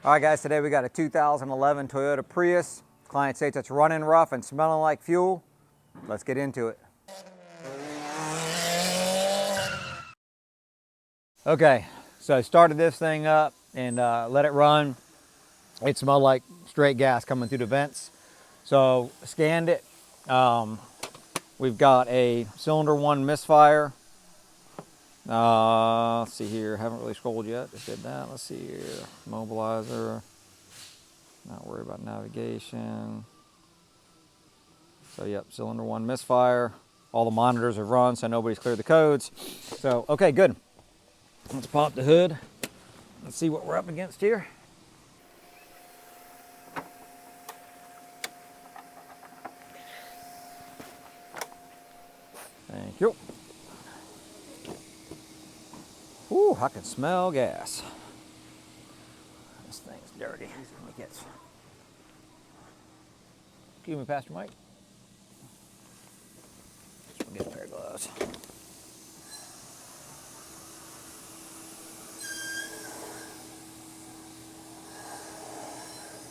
All right, guys, today we got a 2011 Toyota Prius. Client states it's running rough and smelling like fuel. Let's get into it. Okay, so I started this thing up and let it run. It smelled like straight gas coming through the vents. So scanned it. We've got a cylinder 1 misfire. Let's see here, haven't really scrolled yet, just did that. Let's see here, mobilizer, not worried about navigation. So yep, cylinder 1 misfire. All the monitors have run, so nobody's cleared the codes. So, okay, good. Let's pop the hood. Let's see what we're up against here. Thank you. Ooh, I can smell gas. This thing's dirty. Let me get. Excuse me, Pastor Mike. Just get a pair of gloves.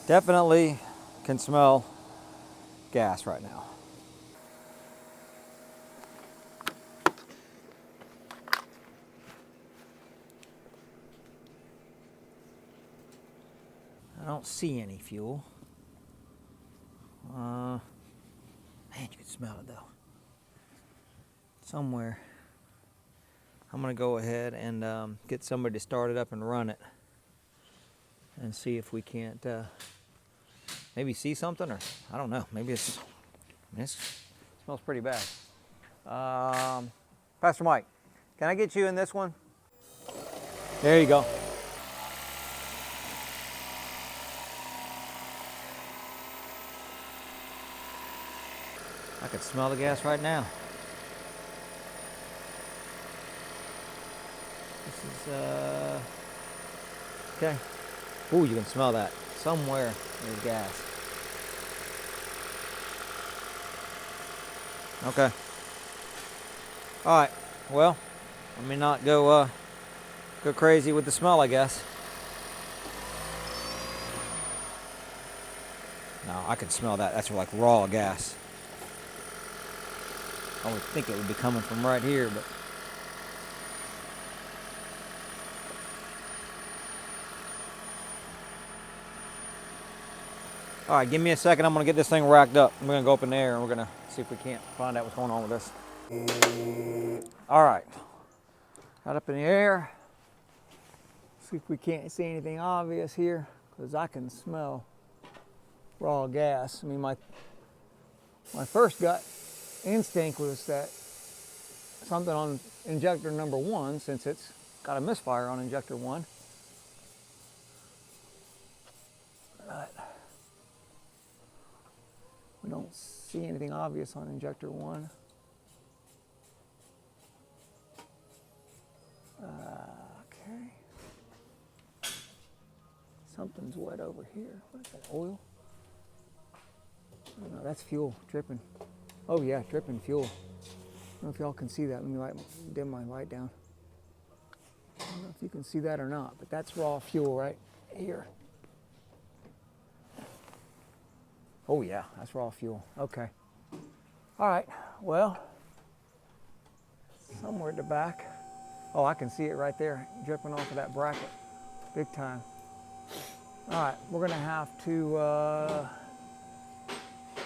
Definitely can smell gas right now. I don't see any fuel. Man, you can smell it though. Somewhere. I'm gonna go ahead and get somebody to start it up and run it and see if we can't maybe see something, or I don't know, maybe it smells pretty bad. Pastor Mike, can I get you in this one? There you go. I can smell the gas right now. This is, okay. Ooh, you can smell that. Somewhere there's gas. Okay. All right, well, let me not go crazy with the smell, I guess. No, I can smell that. That's like raw gas. I would think it would be coming from right here, but all right, give me a second. I'm gonna get this thing racked up. I'm gonna go up in the air and we're gonna see if we can't find out what's going on with this. All right, got up in the air. See if we can't see anything obvious here, because I can smell raw gas. I mean, my first gut instinct was that something on injector number 1, since it's got a misfire on injector 1. But we don't see anything obvious on injector 1. Okay. Something's wet over here. What is that, oil? Oh, no, that's fuel dripping. Oh yeah, dripping fuel. I don't know if y'all can see that. Let me dim my light down. I don't know if you can see that or not, but that's raw fuel right here. Oh yeah, that's raw fuel. Okay. All right, well, somewhere at the back. Oh, I can see it right there, dripping off of that bracket, big time. All right, we're gonna have to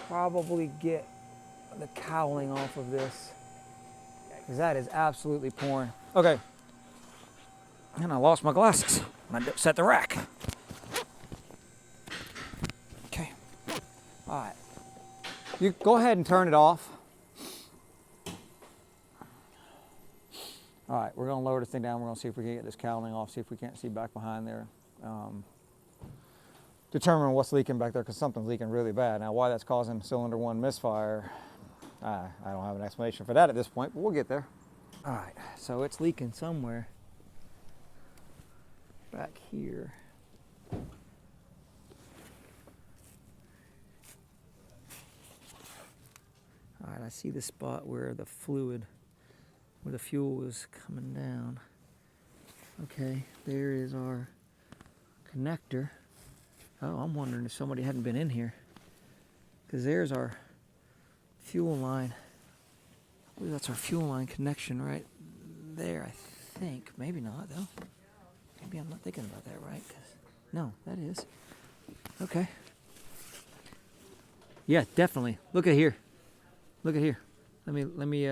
probably get the cowling off of this, because that is absolutely pouring. Okay, and I lost my glasses when I set the rack. Okay, all right. You go ahead and turn it off. All right, we're gonna lower this thing down. We're gonna see if we can get this cowling off, see if we can't see back behind there. Determine what's leaking back there, because something's leaking really bad. Now, why that's causing cylinder 1 misfire, I don't have an explanation for that at this point, but we'll get there. All right, so it's leaking somewhere back here. All right, I see the spot where the fluid, where the fuel is coming down. Okay, there is our connector. Oh, I'm wondering if somebody hadn't been in here. Because there's our fuel line. I believe that's our fuel line connection right there, I think. Maybe not, though. Maybe I'm not thinking about that right. No, that is. Okay. Yeah, definitely. Look at here. Look at here. Let me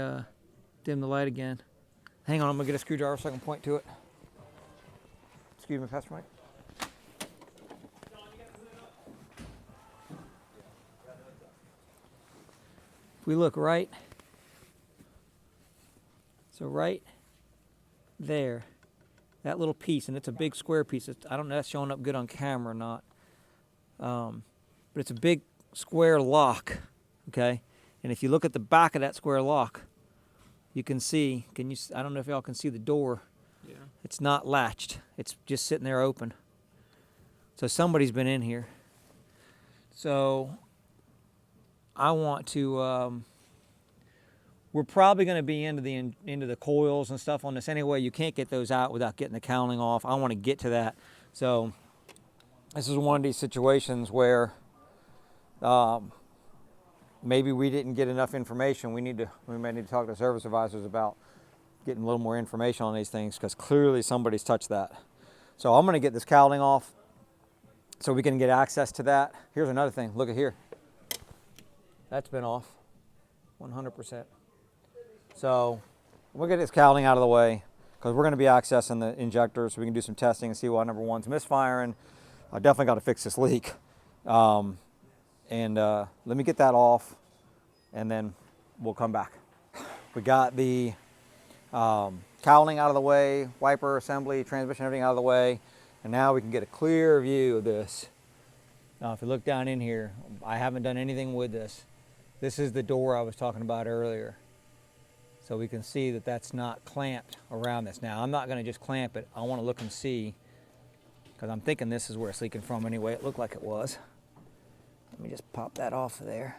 dim the light again. Hang on, I'm gonna get a screwdriver so I can point to it. Excuse me, Pastor Mike. If we look right, so right there, that little piece, and it's a big square piece. I don't know if that's showing up good on camera or not, but it's a big square lock, okay? And if you look at the back of that square lock, you can see, I don't know if y'all can see the door. Yeah. It's not latched. It's just sitting there open. So somebody's been in here. So I want to, we're probably going to be into the coils and stuff on this anyway. You can't get those out without getting the cowling off. I want to get to that. So this is one of these situations where maybe we didn't get enough information. We may need to talk to service advisors about getting a little more information on these things, because clearly somebody's touched that. So I'm going to get this cowling off so we can get access to that. Here's another thing. Look at here. That's been off 100%. So we'll get this cowling out of the way, because we're going to be accessing the injector so we can do some testing and see why number one's misfiring. I definitely got to fix this leak. Let me get that off, and then we'll come back. We got the cowling out of the way, wiper assembly, transmission, everything out of the way, and now we can get a clear view of this. Now, if you look down in here, I haven't done anything with this. This is the door I was talking about earlier. So we can see that that's not clamped around this. Now, I'm not going to just clamp it. I want to look and see, because I'm thinking this is where it's leaking from anyway. It looked like it was. Let me just pop that off of there.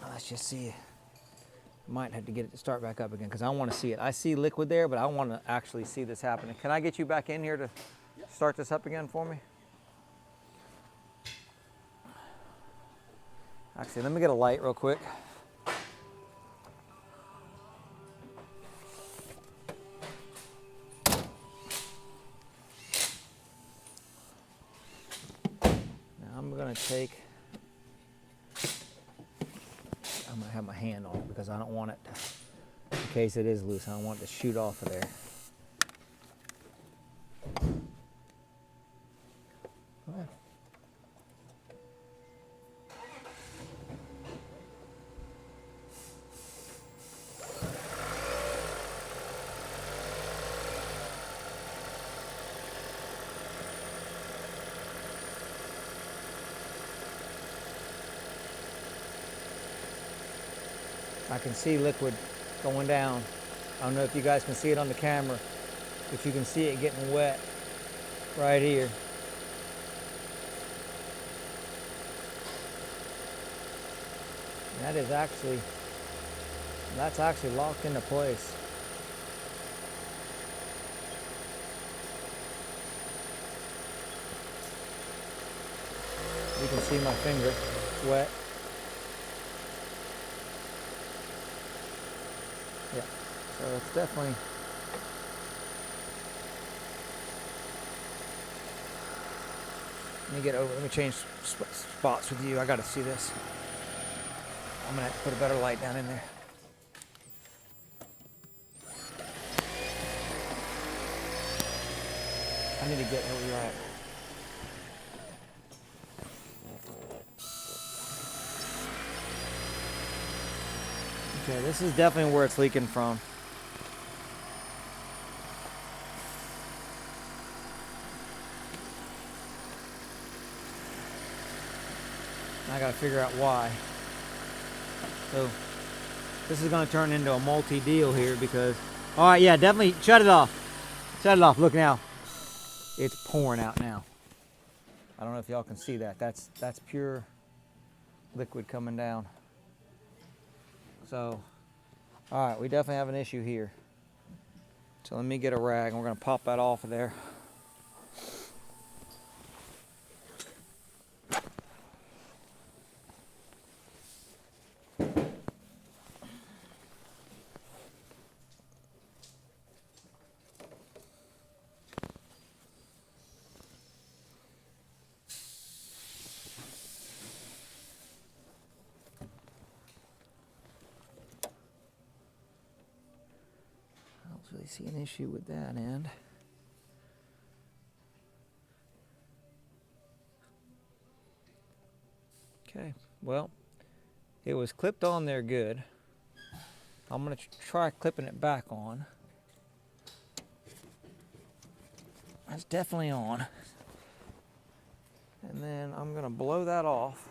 Let's just see. Might have to get it to start back up again, because I want to see it. I see liquid there, but I want to actually see this happening. Can I get you back in here to start this up again for me? Actually, let me get a light real quick. Now I'm going to have my hand on it, because I don't want it to, in case it is loose, I don't want it to shoot off of there. Go ahead. I can see liquid going down. I don't know if you guys can see it on the camera, but you can see it getting wet right here. And that's actually locked into place. You can see my finger, it's wet. Yeah, so it's definitely, let me change spots with you. I gotta see this. I'm gonna have to put a better light down in there. I need to get where you're at. Okay, this is definitely where it's leaking from. I gotta figure out why. So this is gonna turn into a multi-deal here, because, all right, yeah, definitely shut it off. Shut it off, look now. It's pouring out now. I don't know if y'all can see that. That's pure liquid coming down. So, all right, we definitely have an issue here. So let me get a rag, and we're gonna pop that off of there. see an issue with that end. Okay, well, it was clipped on there good. I'm going to try clipping it back on. That's definitely on. And then I'm going to blow that off.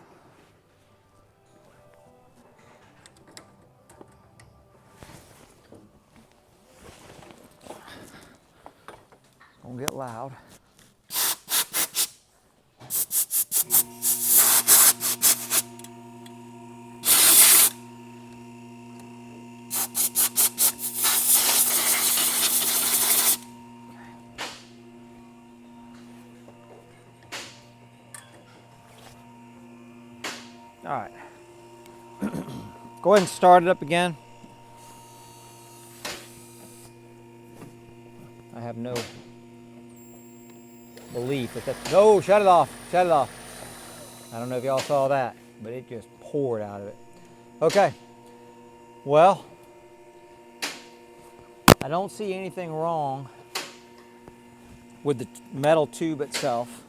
It's going to get loud. All right. Go ahead and start it up again. I have no belief that that's... No, shut it off. Shut it off. I don't know if y'all saw that, but it just poured out of it. Okay. Well, I don't see anything wrong with the metal tube itself.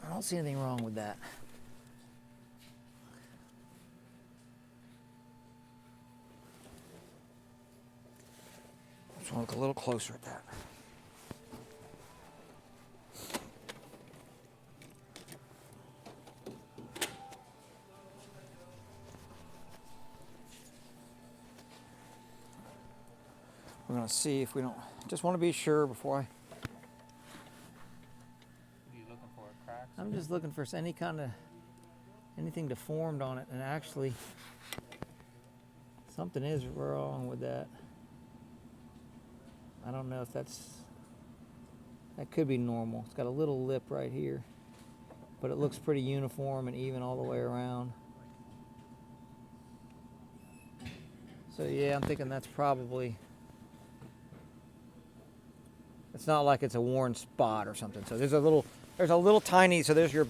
I don't see anything wrong with that. Just want to look a little closer at that. We're going to see if we don't... Just want to be sure before I... I'm just looking for any kind of, anything deformed on it, and actually something is wrong with that. I don't know if that could be normal. It's got a little lip right here, but it looks pretty uniform and even all the way around. So yeah, I'm thinking that's probably, it's not like it's a worn spot or something. So there's a little tiny, so there's your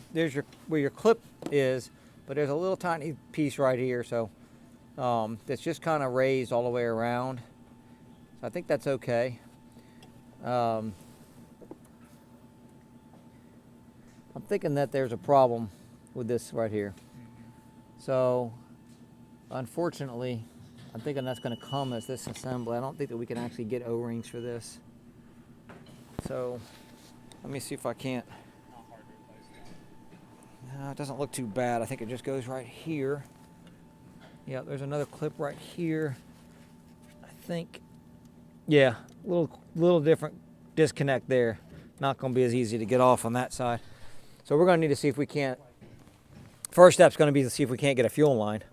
where your clip is, but there's a little tiny piece right here, so that's just kind of raised all the way around. So I think that's okay. I'm thinking that there's a problem with this right here. So unfortunately, I'm thinking that's going to come as this assembly. I don't think that we can actually get O-rings for this. So let me see if I can't. No, it doesn't look too bad. I think it just goes right here. Yeah, there's another clip right here. I think, yeah, little different disconnect there. Not going to be as easy to get off on that side. So we're going to need to see if we can't. First step's going to be to see if we can't get a fuel line.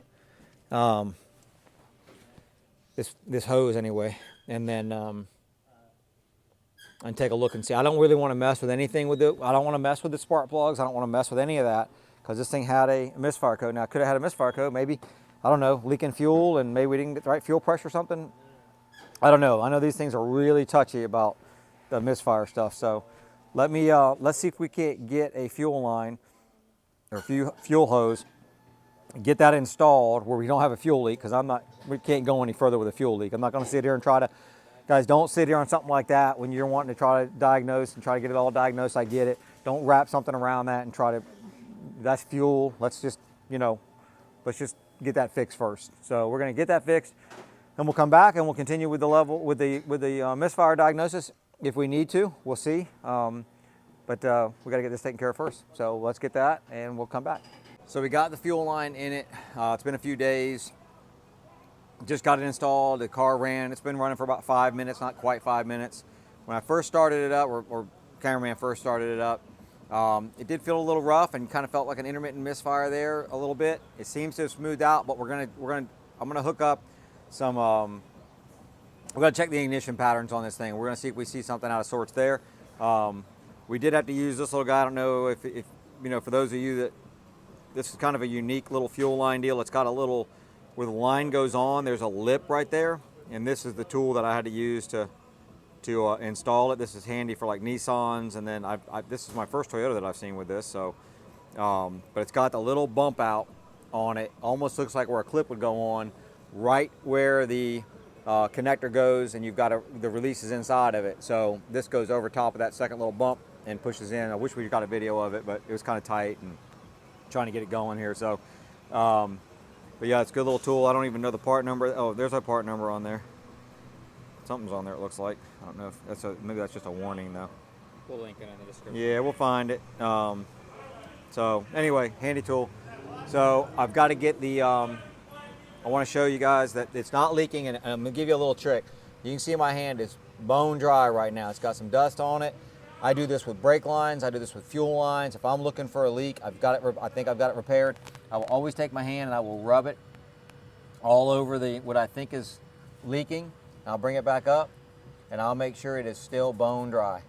This hose anyway, and then and take a look and see. I don't really want to mess with anything with it. I don't want to mess with the spark plugs. I don't want to mess with any of that because this thing had a misfire code. Now, I could have had a misfire code, maybe, I don't know, leaking fuel and maybe we didn't get the right fuel pressure or something. I don't know. I know these things are really touchy about the misfire stuff. So let's see if we can't get a fuel line or fuel hose, get that installed where we don't have a fuel leak, because we can't go any further with a fuel leak. I'm not going to sit here and try to, guys, don't sit here on something like that when you're wanting to try to diagnose and try to get it all diagnosed. I get it. Don't wrap something around that and try to, that's fuel. Let's just, let's just get that fixed first. So we're going to get that fixed, and we'll come back and we'll continue with the misfire diagnosis if we need to. We'll see. But we got to get this taken care of first. So let's get that and we'll come back. So we got the fuel line in it. It's been a few days. Just got it installed. The car ran. It's been running for about 5 minutes, not quite 5 minutes. When I first started it up, or cameraman first started it up, it did feel a little rough and kind of felt like an intermittent misfire there a little bit. It seems to have smoothed out, but I'm gonna hook up some. We're gonna check the ignition patterns on this thing. We're gonna see if we see something out of sorts there. We did have to use this little guy. I don't know if for those of you that, this is kind of a unique little fuel line deal. It's got a little, where the line goes on, there's a lip right there, and this is the tool that I had to use to install it. This is handy for like Nissans, and then this is my first Toyota that I've seen with this. So, but it's got the little bump out on it. Almost looks like where a clip would go on, right where the connector goes, and you've got the release is inside of it. So this goes over top of that second little bump and pushes in. I wish we got a video of it, but it was kind of tight and trying to get it going here. So, but yeah, it's a good little tool. I don't even know the part number. Oh, there's a part number on there. Something's on there, it looks like. I don't know if that's maybe that's just a warning though. We'll link it in the description. Yeah, we'll find it. So anyway, handy tool. So I've got to get the, I want to show you guys that it's not leaking, and I'm gonna give you a little trick. You can see my hand is bone dry right now. It's got some dust on it. I do this with brake lines. I do this with fuel lines. If I'm looking for a leak, I think I've got it repaired. I will always take my hand and I will rub it all over what I think is leaking. I'll bring it back up and I'll make sure it is still bone dry.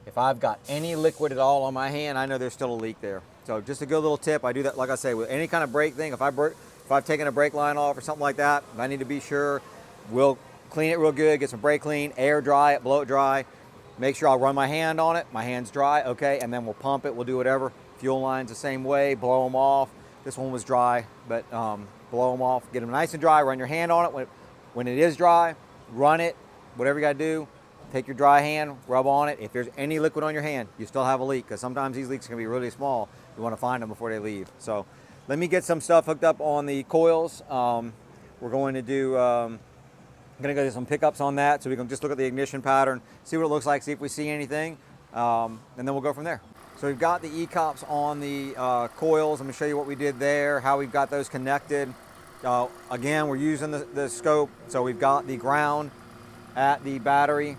If I've got any liquid at all on my hand, I know there's still a leak there. So just a good little tip. I do that, like I say, with any kind of brake thing. If I've taken a brake line off or something like that, if I need to be sure, we'll clean it real good, get some brake clean, air dry it, blow it dry. Make sure I'll run my hand on it. My hand's dry, okay, and then we'll pump it. We'll do whatever. Fuel lines the same way, blow them off. This one was dry, but blow them off. Get them nice and dry. Run your hand on it. When it is dry, run it. Whatever you got to do, take your dry hand, rub on it. If there's any liquid on your hand, you still have a leak, because sometimes these leaks can be really small. You want to find them before they leave. So let me get some stuff hooked up on the coils. We're going to do, I'm going to go do some pickups on that so we can just look at the ignition pattern, see what it looks like, see if we see anything, and then we'll go from there. So we've got the E-cops on the coils. I'm going to show you what we did there, how we've got those connected. Again, we're using the scope, so we've got the ground at the battery.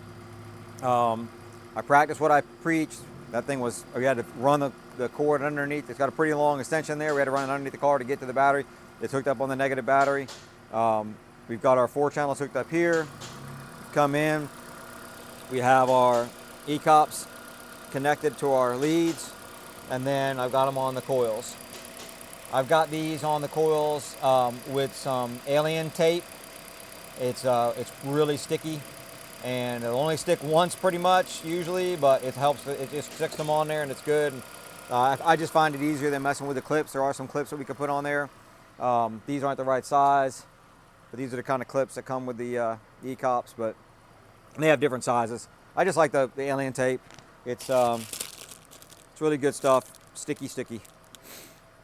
I practiced what I preached. That thing was, we had to run the cord underneath. It's got a pretty long extension there. We had to run it underneath the car to get to the battery. It's hooked up on the negative battery. We've got our 4 channels hooked up here. Come in. We have our E-cops connected to our leads, and then I've got them on the coils. I've got these on the coils with some alien tape. It's really sticky, and it'll only stick once pretty much usually, but it helps. It just sticks them on there, and it's good. I just find it easier than messing with the clips. There are some clips that we could put on there. These aren't the right size, but these are the kind of clips that come with the E-cops, but they have different sizes. I just like the alien tape. It's really good stuff. Sticky.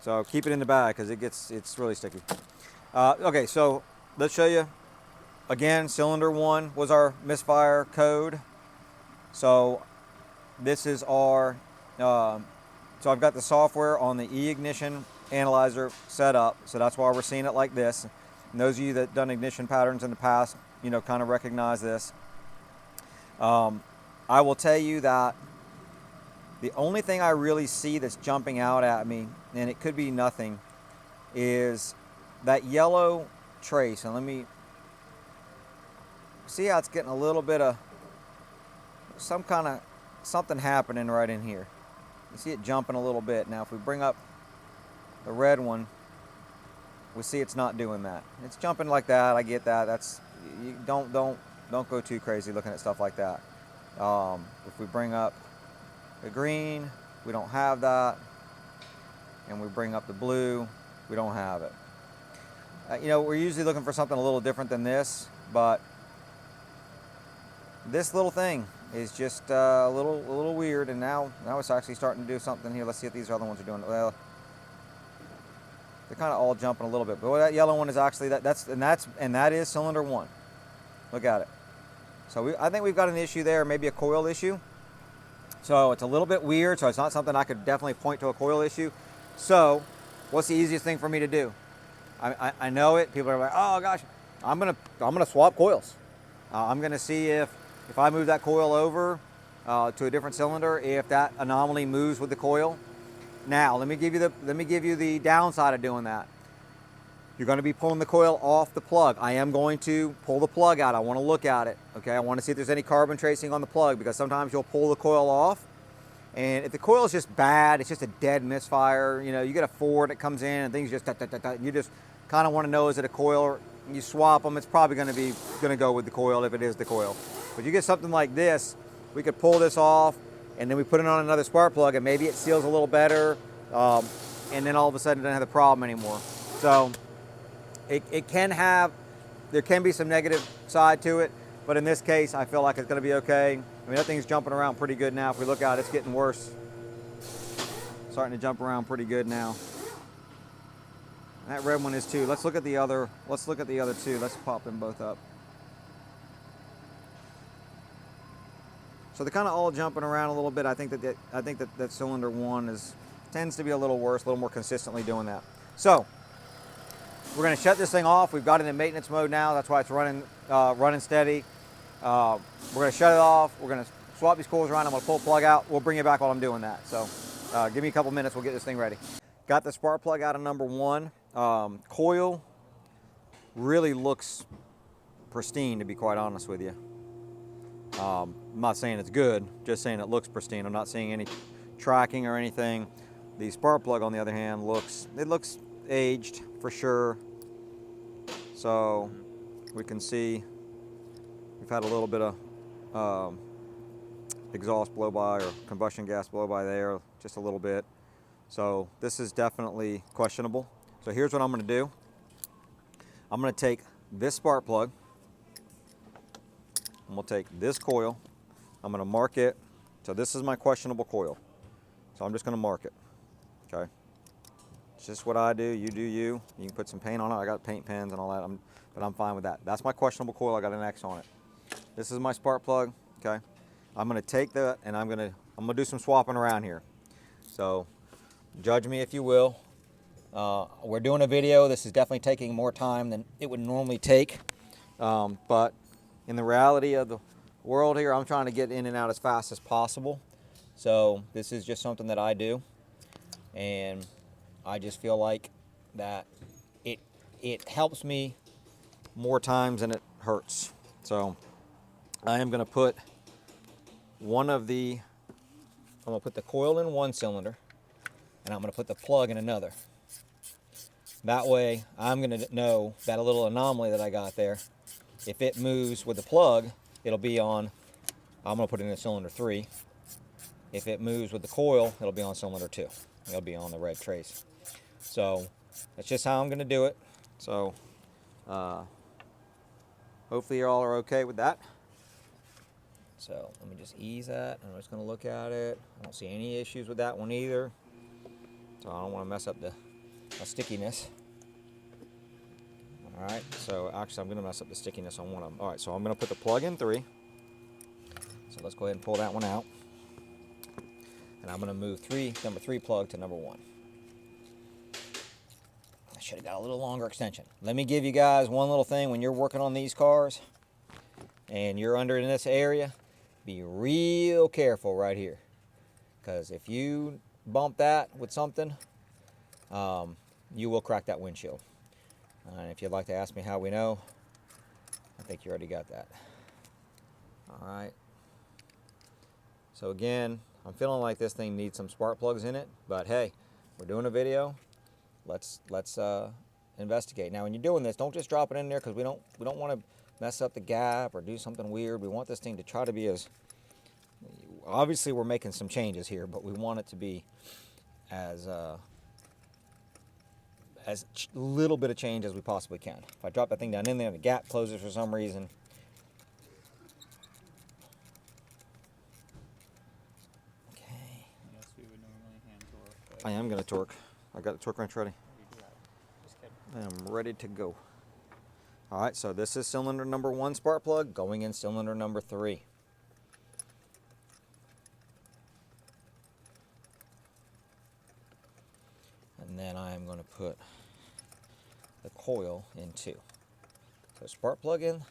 So keep it in the bag because it's really sticky. Okay, so let's show you. Again, cylinder 1 was our misfire code. So this is our, so I've got the software on the e-ignition analyzer set up. So that's why we're seeing it like this. And those of you that done ignition patterns in the past, you know, kind of recognize this. I will tell you that the only thing I really see that's jumping out at me, and it could be nothing, is that yellow trace. And let me see how it's getting a little bit of something happening right in here. You see it jumping a little bit. Now if we bring up the red one, we see it's not doing that. It's jumping like that. I get that. That's, you don't go too crazy looking at stuff like that. If we bring up the green, we don't have that, and we bring up the blue, we don't have it. You know, we're usually looking for something a little different than this, but this little thing is just a little weird, and now it's actually starting to do something here. Let's see if these other ones are doing it. Well, they're kind of all jumping a little bit, but that yellow one is actually that is cylinder 1. Look at it. So I think we've got an issue there, maybe a coil issue. So it's a little bit weird, so it's not something I could definitely point to a coil issue. So what's the easiest thing for me to do? I know it. People are like, oh gosh, I'm gonna swap coils. I'm gonna see if I move that coil over to a different cylinder, if that anomaly moves with the coil. Now let me give you the downside of doing that. You're going to be pulling the coil off the plug. I am going to pull the plug out. I want to look at it. Okay, I want to see if there's any carbon tracing on the plug, because sometimes you'll pull the coil off, and if the coil is just bad, it's just a dead misfire. You know, you get a Ford that comes in and things just you just kind of want to know, is it a coil? Or you swap them, it's probably going to go with the coil if it is the coil. But you get something like this, we could pull this off, and then we put it on another spark plug, and maybe it seals a little better, and then all of a sudden it doesn't have the problem anymore. So it can have, there can be some negative side to it, but in this case, I feel like it's going to be okay. I mean, that thing's jumping around pretty good now. If we look out, it's getting worse. Starting to jump around pretty good now. That red one is too. Let's look at the other. Let's look at the other two. Let's pop them both up. So they're kind of all jumping around a little bit. I think that cylinder one tends to be a little worse, a little more consistently doing that. So we're going to shut this thing off. We've got it in maintenance mode now. That's why it's running steady. We're going to shut it off. We're going to swap these coils around. I'm going to pull the plug out. We'll bring you back while I'm doing that. So give me a couple minutes. We'll get this thing ready. Got the spark plug out of number one. Coil really looks pristine, to be quite honest with you. I'm not saying it's good, just saying it looks pristine. I'm not seeing any tracking or anything. The spark plug, on the other hand, looks aged for sure. So we can see we've had a little bit of exhaust blow by or combustion gas blow by there, just a little bit. So this is definitely questionable. So here's what I'm going to do. I'm going to take this spark plug. I'm going to take this coil. I'm going to mark it. So this is my questionable coil. So I'm just going to mark it. Okay. It's just what I do. You do you. You can put some paint on it. I got paint pens and all that. But I'm fine with that. That's my questionable coil. I got an X on it. This is my spark plug. Okay. I'm going to take that and I'm going to do some swapping around here. So judge me if you will. We're doing a video. This is definitely taking more time than it would normally take. But in the reality of the world here, I'm trying to get in and out as fast as possible. So this is just something that I do. And I just feel like that it helps me more times than it hurts. So I am going to put I'm going to put the coil in one cylinder and I'm going to put the plug in another. That way I'm going to know that a little anomaly that I got there, if it moves with the plug, it'll be on, I'm going to put it in cylinder 3. If it moves with the coil, it'll be on cylinder 2. It'll be on the red trace. So that's just how I'm going to do it. So hopefully you all are okay with that. So let me just ease that. I'm just going to look at it. I don't see any issues with that one either. So I don't want to mess up the stickiness. All right, so actually I'm going to mess up the stickiness on one of them. All right, so I'm going to put the plug in 3. So let's go ahead and pull that one out. And I'm going to move number 3 plug to number 1. I should have got a little longer extension. Let me give you guys one little thing when you're working on these cars and you're under in this area, be real careful right here. Because if you bump that with something, you will crack that windshield. And if you'd like to ask me how we know, I think you already got that. All right. So again, I'm feeling like this thing needs some spark plugs in it, but hey, we're doing a video. Let's investigate. Now, when you're doing this, don't just drop it in there because we don't want to mess up the gap or do something weird. We want this thing to try to be as, obviously we're making some changes here, but we want it to be as little bit of change as we possibly can. If I drop that thing down in there and the gap closes for some reason, okay. Yes, we would normally hand torque. I am going to torque. I got the torque wrench ready. Just kidding. I am ready to go. All right, so this is cylinder number 1 spark plug going in cylinder number 3. And then I am going to put the coil in 2. So spark plug in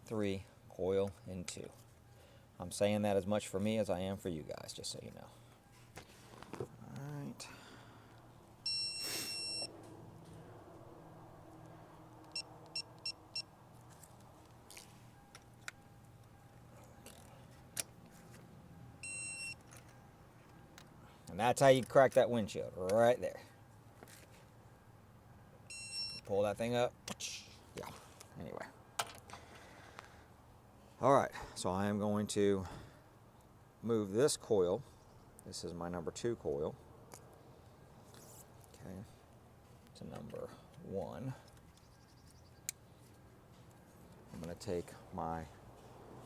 3, coil in 2. I'm saying that as much for me as I am for you guys, just so you know. All right. And that's how you crack that windshield, right there. Pull that thing up. Yeah, anyway. All right, so I am going to move this coil. This is my number 2 coil. Okay, to number 1. I'm going to take my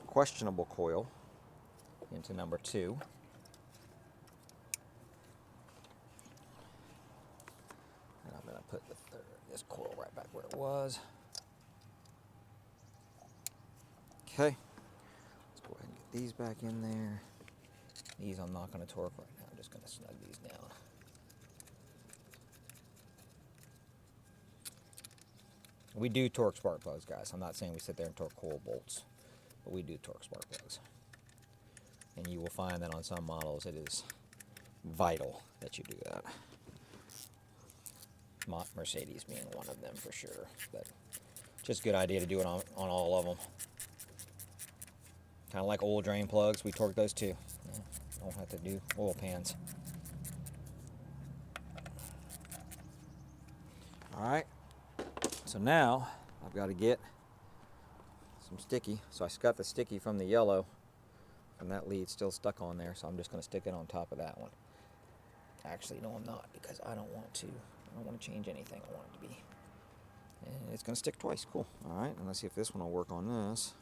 questionable coil into number 2. And I'm going to put this coil right back where it was. Okay. Let's go ahead and get these back in there. These I'm not going to torque right now. I'm just going to snug these down. We do torque spark plugs, guys. I'm not saying we sit there and torque coil bolts, but we do torque spark plugs. And you will find that on some models it is vital that you do that. Mercedes being one of them for sure, but just a good idea to do it on all of them. Kind of like oil drain plugs, we torque those too. Don't have to do oil pans. All right, so now I've got to get some sticky. So I got the sticky from the yellow, and that lead still stuck on there, so I'm just going to stick it on top of that one. Actually, no, I'm not, because I don't want to change anything. I want it to be, and it's going to stick twice. Cool. All right, and let's see if this one will work on this.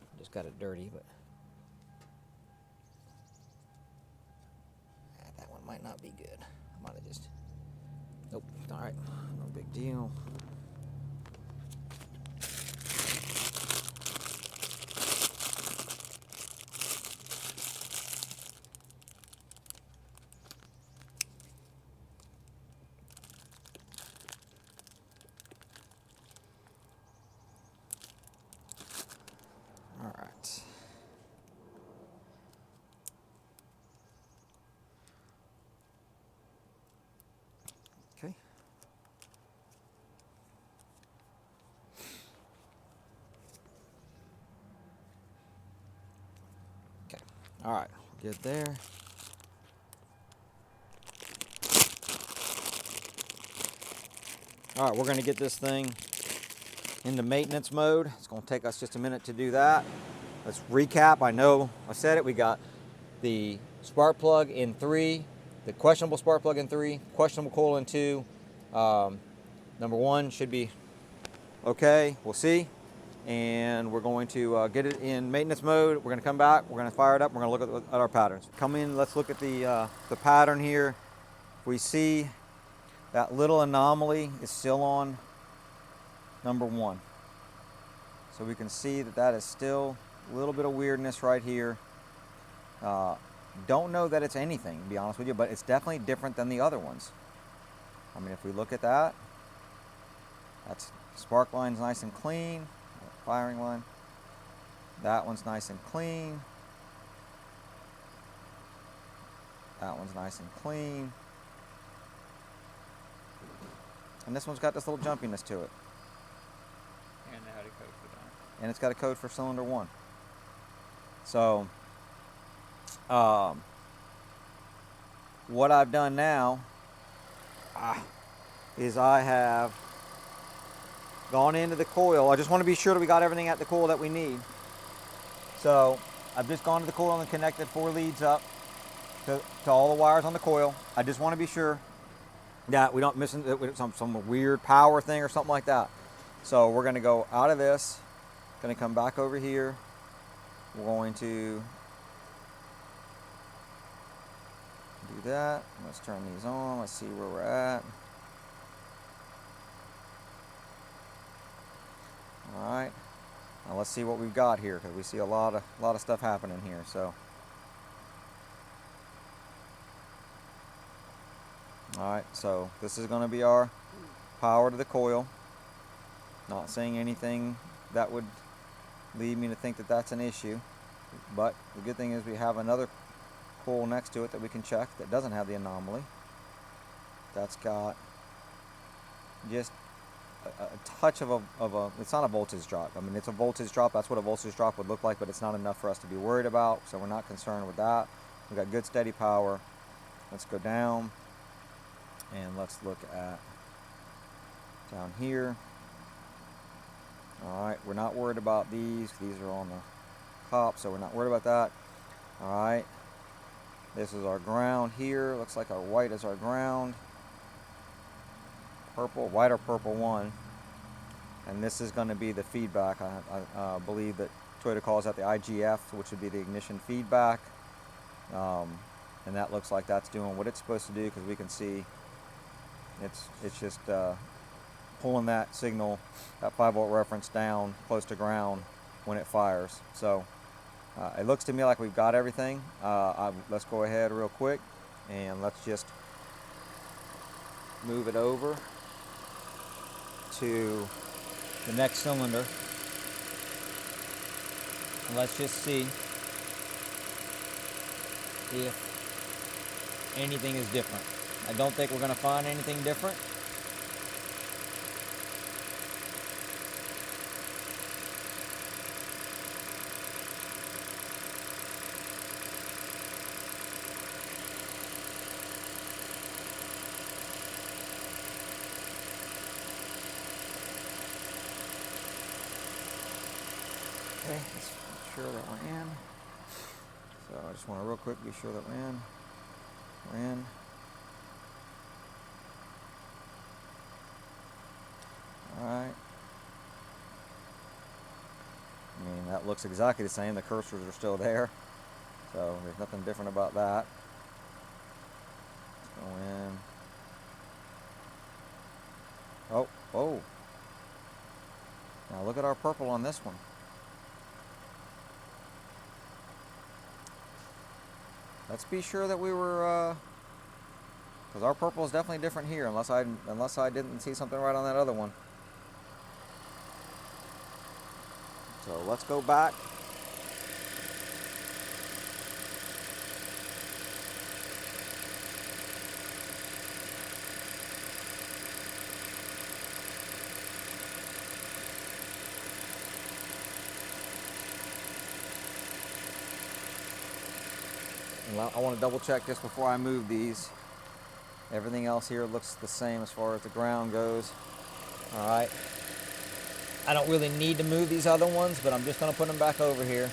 I just got it dirty, but that one might not be good. I might have just, nope. All right, no big deal. All right. Okay. Okay. All right. Good there. All right, we're going to get this thing into maintenance mode. It's going to take us just a minute to do that. Let's recap. I know I said it. We got the spark plug in 3, the questionable spark plug in 3, questionable coil in 2. Number 1 should be okay. We'll see. And we're going to get it in maintenance mode. We're going to come back. We're going to fire it up. We're going to look at our patterns. Come in. Let's look at the pattern here. We see that little anomaly is still on number 1. So we can see that that is still a little bit of weirdness right here. Don't know that it's anything, to be honest with you, but it's definitely different than the other ones. I mean, if we look at that, that's spark line's nice and clean. Firing line. That one's nice and clean. That one's nice and clean. And this one's got this little jumpiness to it. And they had a code for that. And it's got a code for cylinder 1. So, what I've done now is I have gone into the coil. I just want to be sure that we got everything at the coil that we need. So, I've just gone to the coil and connected 4 leads up to all the wires on the coil. I just want to be sure that we don't miss some weird power thing or something like that. So we're going to go out of this, going to come back over here. We're going to do that. Let's turn these on. Let's see where we're at. All right. Now let's see what we've got here, because we see a lot of stuff happening here. So, all right. So this is going to be our power to the coil. Not saying anything that would lead me to think that that's an issue, but the good thing is we have another coil next to it that we can check that doesn't have the anomaly. That's got just a touch of a, it's not a voltage drop. I mean, it's a voltage drop. That's what a voltage drop would look like, but it's not enough for us to be worried about, so we're not concerned with that. We've got good steady power. Let's go down and let's look at down here. All right, we're not worried about these. These are on the top, so we're not worried about that. All right, this is our ground here. Looks like our white is our ground. purple, white or purple one. And this is going to be the feedback. I believe that Toyota calls that the IGF, which would be the ignition feedback. And that looks like that's doing what it's supposed to do, because we can see it's just pulling that signal, that 5-volt reference down close to ground when it fires. So it looks to me like we've got everything. Let's go ahead real quick and let's just move it over to the next cylinder, and let's just see if anything is different. I don't think we're going to find anything different. Okay, let's make sure that we're in. So I just want to real quick be sure that we're in. We're in. Alright. I mean, that looks exactly the same. The cursors are still there. So there's nothing different about that. Let's go in. Oh, oh. Now look at our purple on this one. Let's be sure that we were, because our purple is definitely different here, unless I didn't see something right on that other one. So let's go back. I want to double check this before I move these. Everything else here looks the same as far as the ground goes. All right. I don't really need to move these other ones, but I'm just going to put them back over here.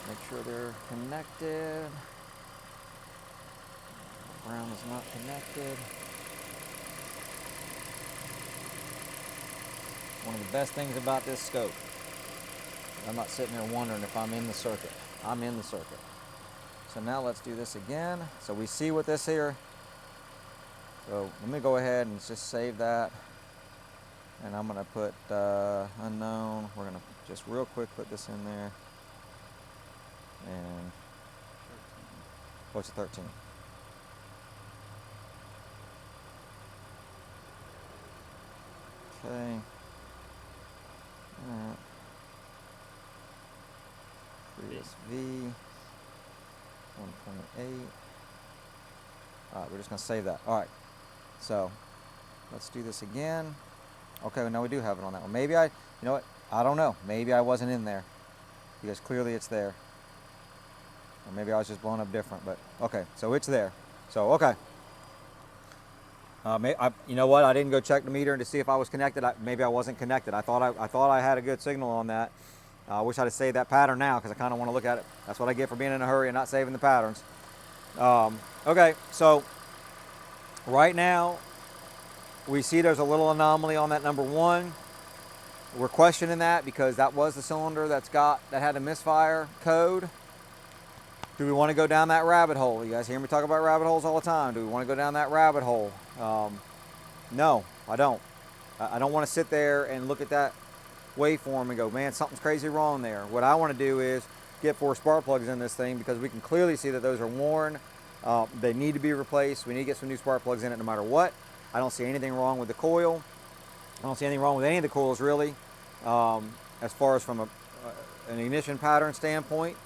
Make sure they're connected. Ground is not connected. One of the best things about this scope, I'm not sitting there wondering if I'm in the circuit. I'm in the circuit. So now let's do this again. So we see what this here. So let me go ahead and just save that. And I'm going to put unknown. We're going to just real quick put this in there. And what's 13? Okay. Prius V 1.8. All right, we're just going to save that. All right. So let's do this again. Okay, well, now we do have it on that one. Maybe you know what? I don't know. Maybe I wasn't in there, because clearly it's there. Or maybe I was just blown up different, but okay, so it's there. So, okay. You know what? I didn't go check the meter to see if I was connected. Maybe I wasn't connected. I thought I had a good signal on that. I wish I'd have saved that pattern now, because I kind of want to look at it. That's what I get for being in a hurry and not saving the patterns. Okay, so right now we see there's a little anomaly on that number 1. We're questioning that because that was the cylinder that had a misfire code. Do we want to go down that rabbit hole? You guys hear me talk about rabbit holes all the time. Do we want to go down that rabbit hole? No, I don't. I don't want to sit there and look at that waveform and go, man, something's crazy wrong there. What I want to do is get 4 spark plugs in this thing, because we can clearly see that those are worn. They need to be replaced. We need to get some new spark plugs in it no matter what. I don't see anything wrong with the coil. I don't see anything wrong with any of the coils, really, as far as from an ignition pattern standpoint.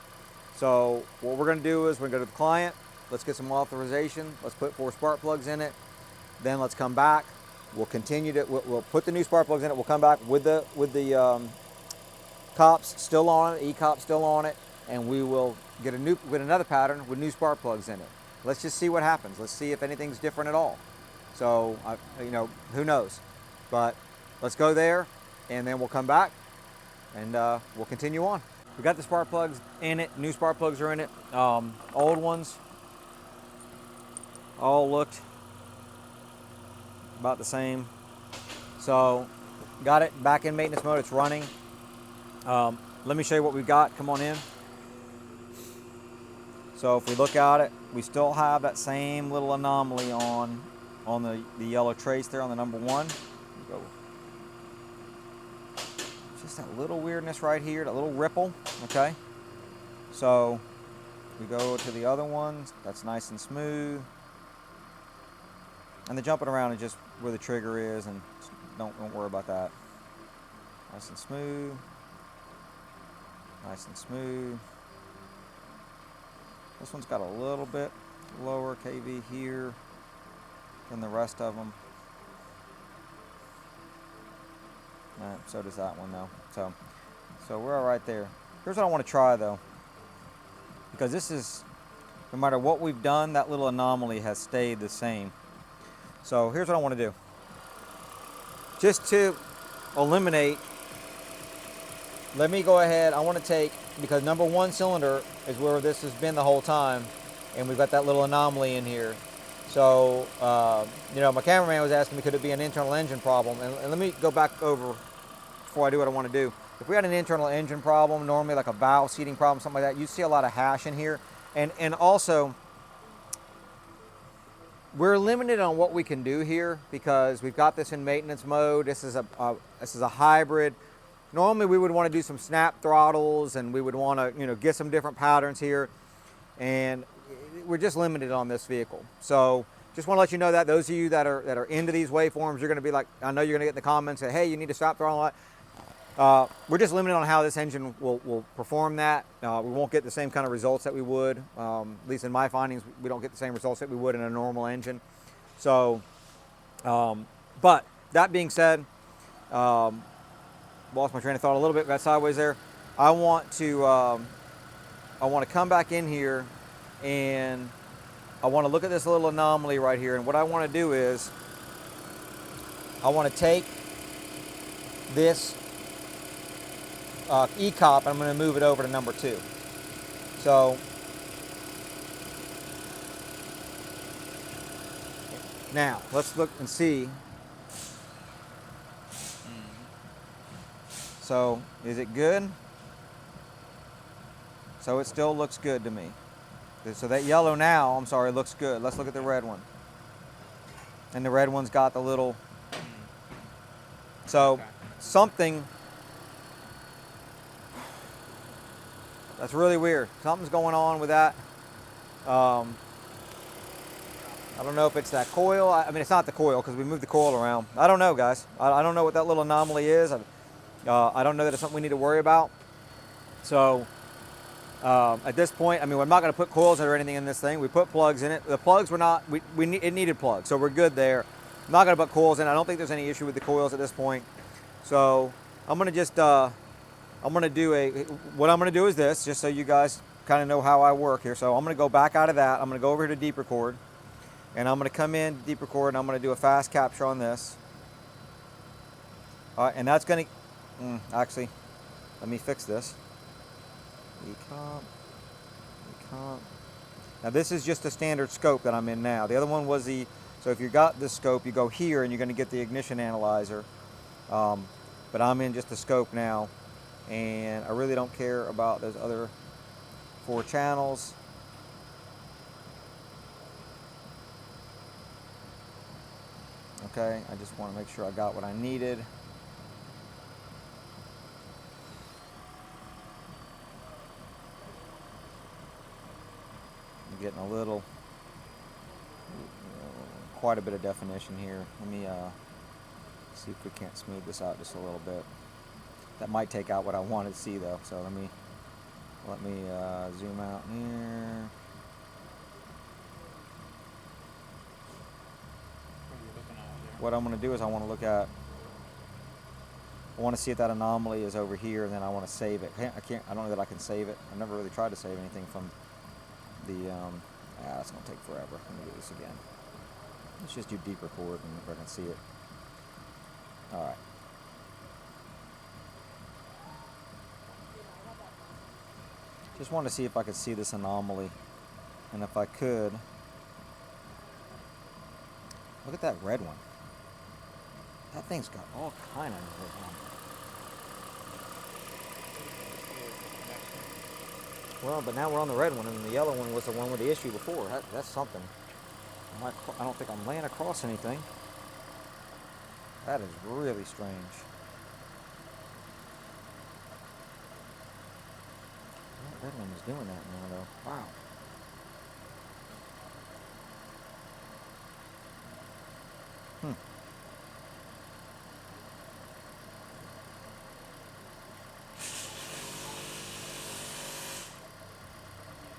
So what we're going to do is we're going to go to the client. Let's get some authorization. Let's put 4 spark plugs in it. Then let's come back. We'll continue to. We'll put the new spark plugs in it. We'll come back with the cops still on it, E-cop still on it, and we will get another pattern with new spark plugs in it. let's just see what happens. Let's see if anything's different at all. So, you know, who knows? But let's go there, and then we'll come back, and we'll continue on. We got the spark plugs in it. New spark plugs are in it. Old ones all looked about the same. So, got it back in maintenance mode. It's running. Let me show you what we've got. Come on in. So if we look at it, we still have that same little anomaly on the yellow trace there on the number 1. Just that little weirdness right here, that little ripple, okay? So we go to the other ones, that's nice and smooth. And the jumping around is just where the trigger is, and don't worry about that. Nice and smooth. Nice and smooth. This one's got a little bit lower kV here than the rest of them. So does that one though. So we're all right there. Here's what I want to try though, because this is, no matter what we've done, that little anomaly has stayed the same. So here's what I want to do. Just to eliminate, let me go ahead, I want to take, because number 1 cylinder is where this has been the whole time, and we've got that little anomaly in here. So, you know, my cameraman was asking me, could it be an internal engine problem? And let me go back over, before I do what I want to do. If we had an internal engine problem, normally like a valve seating problem, something like that, you'd see a lot of hash in here. And also, we're limited on what we can do here, because we've got this in maintenance mode. This is a hybrid. Normally we would want to do some snap throttles, and we would want to, you know, get some different patterns here, and we're just limited on this vehicle. So just want to let you know that those of you that are into these waveforms, you're going to be like, I know you're going to get in the comments say, hey, you need to stop throttling that. We're just limited on how this engine will perform that. We won't get the same kind of results that we would, at least in my findings, we don't get the same results that we would in a normal engine. So, but that being said, lost my train of thought a little bit, got sideways there. I want to come back in here, and I want to look at this little anomaly right here. And what I want to do is, I want to take this ECOP, and I'm going to move it over to number 2. So now let's look and see. So is it good? So it still looks good to me. So that yellow now, I'm sorry, looks good. Let's look at the red one. And the red one's got the little, so something, that's really weird. Something's going on with that. I don't know if it's that coil. I mean, it's not the coil, because we moved the coil around. I don't know, guys. I don't know what that little anomaly is. I don't know that it's something we need to worry about. So at this point, I mean, we're not going to put coils or anything in this thing. We put plugs in it. The plugs were not, it needed plugs, so we're good there. I'm not going to put coils in. I don't think there's any issue with the coils at this point. So I'm going to just, what I'm going to do is this, just so you guys kind of know how I work here. So I'm going to go back out of that. I'm going to go over here to deep record, and I'm going to come in deep record, and I'm going to do a fast capture on this. All right, and that's going to, actually, let me fix this. ECOP. Now this is just a standard scope that I'm in now. The other one was the, so if you got this scope, you go here and you're going to get the ignition analyzer. But I'm in just the scope now, and I really don't care about those other 4 channels. Okay, I just want to make sure I got what I needed. Getting a little, quite a bit of definition here. Let me see if we can't smooth this out just a little bit. That might take out what I wanted to see though. So let me zoom out here. What I'm going to do is I want to look at, I want to see if that anomaly is over here, and then I want to save it. I don't know that I can save it. I've never really tried to save anything from the Ah, that's gonna take forever. Let me do this again. Let's just do deep record and we're gonna see it. All right. Just wanted to see if I could see this anomaly, and if I could, look at that red one. That thing's got all kind of red on it. Well, but now we're on the red one, and the yellow one was the one with the issue before. That's something. I don't think I'm laying across anything. That is really strange. That red one is doing that now, though. Wow.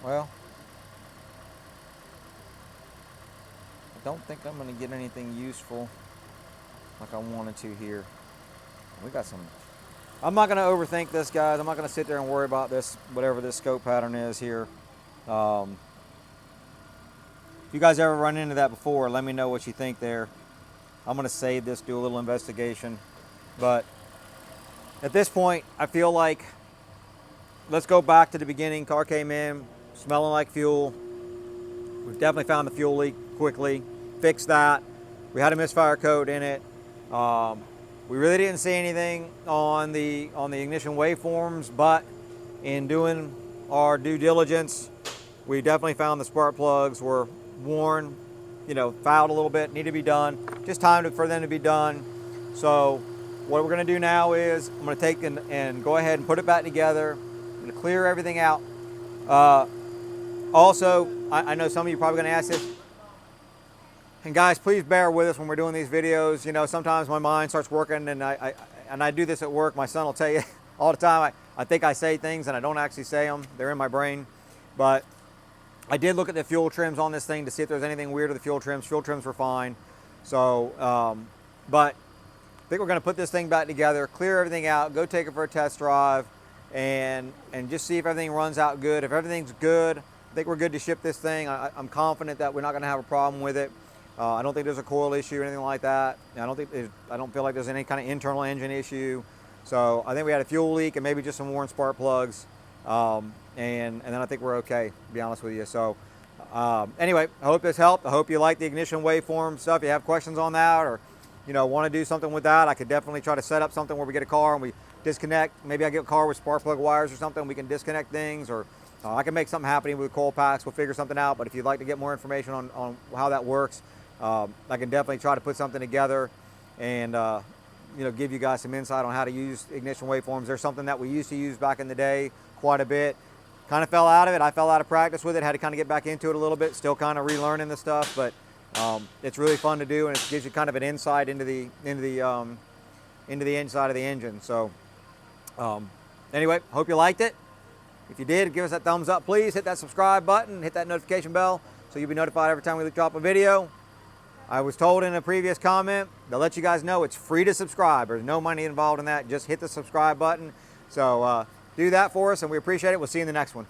Well, I don't think I'm going to get anything useful like I wanted to here. We got some. I'm not going to overthink this, guys. I'm not going to sit there and worry about this, whatever this scope pattern is here. If you guys ever run into that before, let me know what you think there. I'm going to save this, do a little investigation. But at this point, I feel like let's go back to the beginning. Car came in, smelling like fuel. We've definitely found the fuel leak quickly, fixed that. We had a misfire code in it. We really didn't see anything on the ignition waveforms, but in doing our due diligence, we definitely found the spark plugs were worn, fouled a little bit, need to be done. Just time for them to be done. So what we're gonna do now is I'm gonna take and go ahead and put it back together. I'm gonna clear everything out. Also, I know some of you are probably gonna ask this, and guys, please bear with us when we're doing these videos. Sometimes my mind starts working, and I do this at work. My son will tell you all the time, I think I say things and I don't actually say them. They're in my brain. But I did look at the fuel trims on this thing to see if there's anything weird with the fuel trims. Fuel trims were fine. So, but I think we're gonna put this thing back together, clear everything out, go take it for a test drive, and just see if everything runs out good. If everything's good, I think we're good to ship this thing. I'm confident that we're not gonna have a problem with it. I don't think there's a coil issue or anything like that. I don't feel like there's any kind of internal engine issue. So I think we had a fuel leak and maybe just some worn spark plugs. And then I think we're okay, to be honest with you. So anyway, I hope this helped. I hope you like the ignition waveform stuff. If you have questions on that, or want to do something with that, I could definitely try to set up something where we get a car and we disconnect. Maybe I get a car with spark plug wires or something. We can disconnect things, or I can make something happen with coil packs. We'll figure something out. But if you'd like to get more information on how that works, I can definitely try to put something together and give you guys some insight on how to use ignition waveforms. There's something that we used to use back in the day quite a bit. Kind of fell out of it. I fell out of practice with it. Had to kind of get back into it a little bit. Still kind of relearning the stuff, but it's really fun to do, and it gives you kind of an insight into the inside of the engine. So anyway, hope you liked it. If you did, give us that thumbs up, please. Hit that subscribe button, hit that notification bell, so you'll be notified every time we drop a video. I was told in a previous comment, they'll let you guys know it's free to subscribe. There's no money involved in that. Just hit the subscribe button. So do that for us, and we appreciate it. We'll see you in the next one.